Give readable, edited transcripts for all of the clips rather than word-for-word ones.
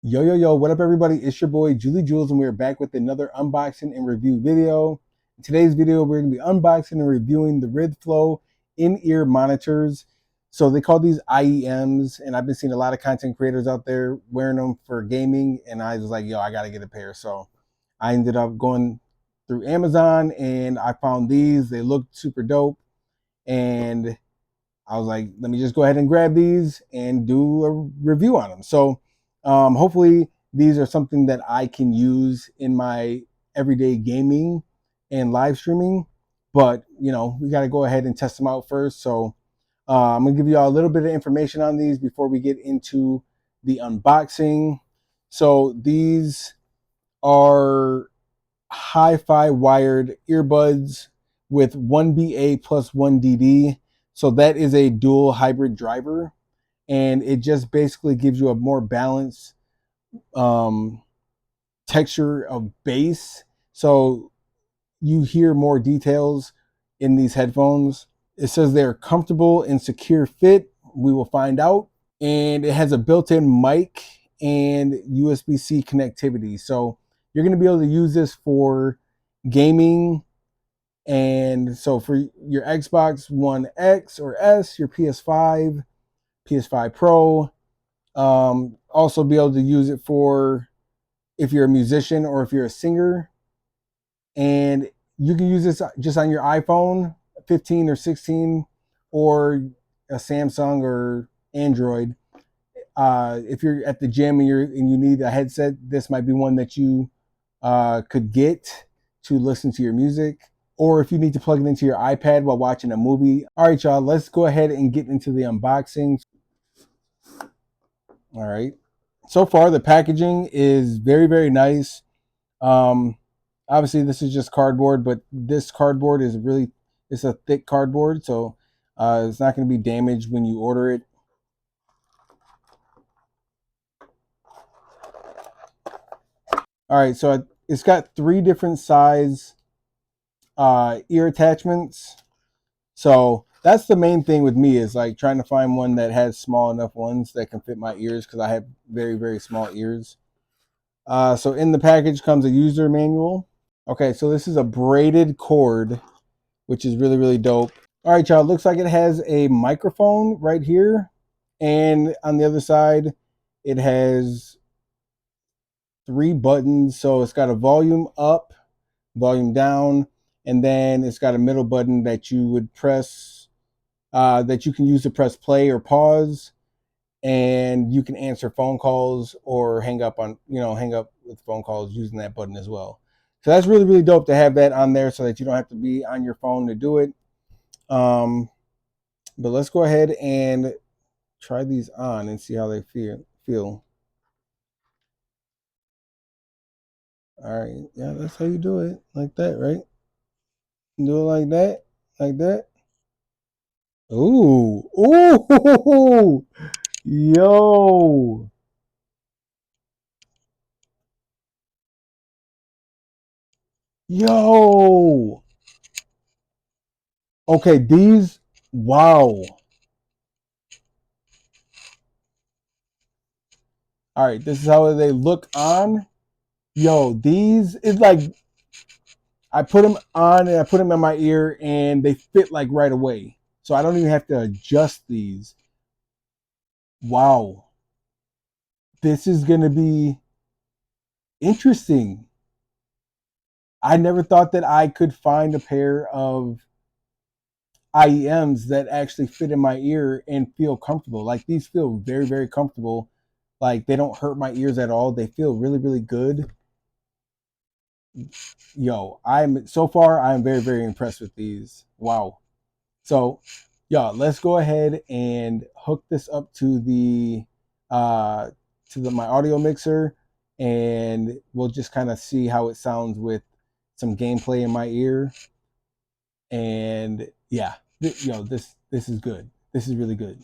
Yo, what up everybody? It's your boy Julie Jules and we're back with another unboxing and review video. In today's video, we're going to be unboxing and reviewing the Rythflo in-ear monitors. So they call these IEMs, and I've been seeing a lot of content creators out there wearing them for gaming, and I was like, yo, I got to get a pair. So I ended up going through Amazon and I found these. They looked super dope, and I was like, let me just go ahead and grab these and do a review on them. So hopefully these are something that I can use in my everyday gaming and live streaming. But, you know, we got to go ahead and test them out first. So I'm going to give you all a little bit of information on these before we get into the unboxing. So these are hi-fi wired earbuds with 1BA plus 1DD. So that is a dual hybrid driver, and it just basically gives you a more balanced texture of bass. So you hear more details in these headphones. It says they're comfortable and secure fit. We will find out. And it has a built-in mic and USB-C connectivity. So you're going to be able to use this for gaming. And so for your Xbox One X or S, your PS5, PS5 Pro, also be able to use it for if you're a musician or if you're a singer. And you can use this just on your iPhone 15 or 16 or a Samsung or Android. If you're at the gym and you need a headset, this might be one that you could get to listen to your music. Or if you need to plug it into your iPad while watching a movie. All right, y'all, let's go ahead and get into the unboxing. All right. So far, the packaging is very, very nice. Obviously, this is just cardboard, but this cardboard is it's a thick cardboard, so it's not going to be damaged when you order it. All right, so it's got 3 different size ear attachments. So that's the main thing with me, is like trying to find one that has small enough ones that can fit my ears, because I have very, very small ears. So in the package comes a user manual. Okay, so this is a braided cord, which is really, really dope. All right, y'all, looks like it has a microphone right here. And on the other side, it has 3 buttons. So it's got a volume up, volume down, and then it's got a middle button that you would press, that you can use to press play or pause. And you can answer phone calls or hang up with phone calls using that button as well. So that's really, really dope to have that on there so that you don't have to be on your phone to do it. But let's go ahead and try these on and see how they feel. All right, yeah, that's how you do it, like that, right? Do it like that, like that. Ooh, ooh, yo, yo. Okay, these, wow. All right, this is how they look on. Yo, these is like, I put them on and I put them in my ear and they fit like right away. So I don't even have to adjust these. Wow. This is going to be interesting. I never thought that I could find a pair of IEMs that actually fit in my ear and feel comfortable. Like, these feel very, very comfortable. Like, they don't hurt my ears at all. They feel really, really good. Yo, so far I'm very, very impressed with these. Wow. So, y'all, let's go ahead and hook this up to my audio mixer, and we'll just kind of see how it sounds with some gameplay in my ear. And yeah, this is good. This is really good.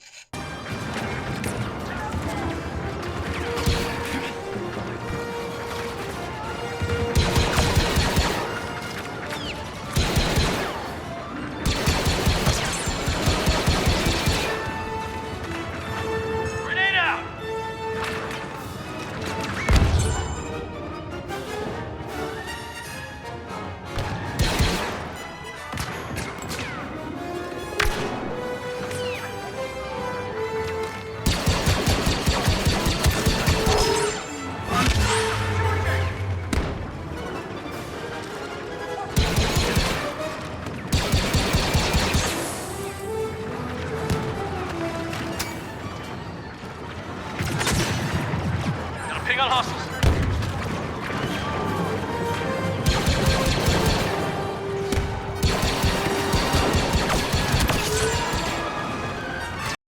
got hostiles.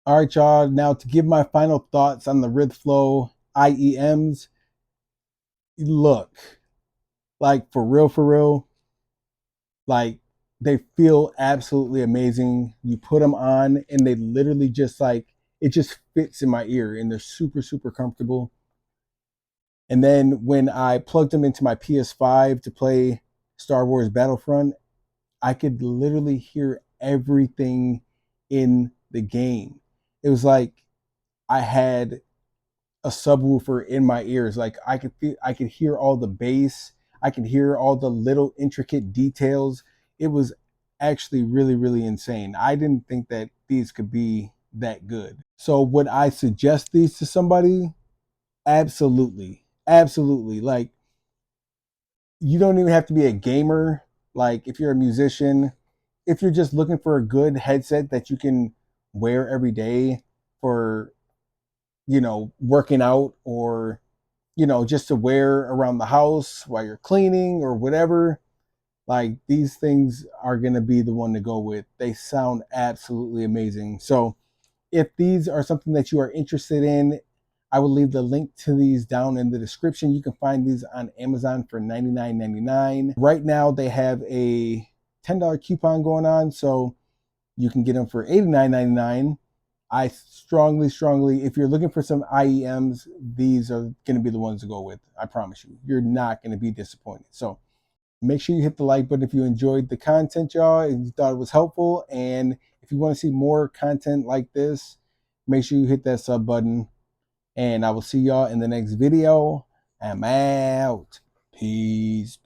All right, y'all. Now to give my final thoughts on the Rythflo IEMs. Look, like for real, like they feel absolutely amazing. You put them on and they literally just like, it just fits in my ear and they're super comfortable. And then when I plugged them into my PS5 to play Star Wars Battlefront, I could literally hear everything in the game. It was like I had a subwoofer in my ears. Like I could hear all the bass. I could hear all the little intricate details. It was actually really insane. I didn't think that these could be that good. So would I suggest these to somebody? Absolutely. Absolutely. Like you don't even have to be a gamer. Like if you're a musician, if you're just looking for a good headset that you can wear every day for, working out, or just to wear around the house while you're cleaning or whatever, like these things are going to be the one to go with. They sound absolutely amazing. So if these are something that you are interested in, I will leave the link to these down in the description. You can find these on Amazon for $99.99. Right now they have a $10 coupon going on, so you can get them for $89.99. I strongly, if you're looking for some IEMs, these are going to be the ones to go with. I promise you. You're not going to be disappointed. So make sure you hit the like button if you enjoyed the content, y'all, and you thought it was helpful. And if you want to see more content like this, make sure you hit that sub button. And I will see y'all in the next video. I'm out. Peace.